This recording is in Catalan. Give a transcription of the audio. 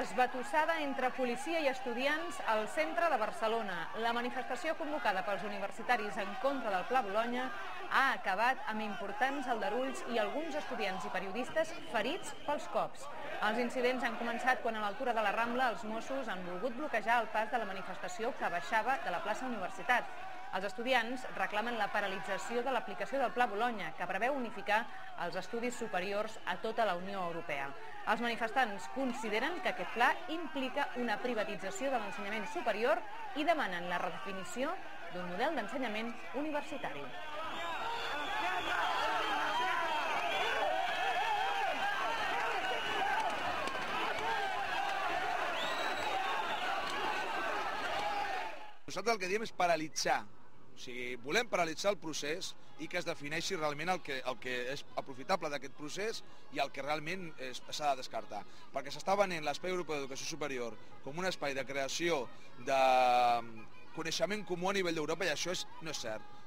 Desbatussada entre policia i estudiants al centre de Barcelona. La manifestació convocada pels universitaris en contra del Pla Bolonya ha acabat amb importants aldarulls i alguns estudiants i periodistes ferits pels cops. Els incidents han començat quan a l'altura de la Rambla els Mossos han volgut bloquejar el pas de la manifestació que baixava de la plaça Universitat. Els estudiants reclamen la paralització de l'aplicació del Pla Bolonya, que preveu unificar els estudis superiors a tota la Unió Europea. Els manifestants consideren que aquest pla implica una privatització de l'ensenyament superior i demanen la redefinició d'un model d'ensenyament universitari. Nosaltres el que diem és paralitzar. O sigui, volem paralitzar el procés i que es defineixi realment el que és aprofitable d'aquest procés i el que realment s'ha de descartar. Perquè s'està venent l'Espai Europeu d'Educació Superior com un espai de creació de coneixement comú a nivell d'Europa i això no és cert.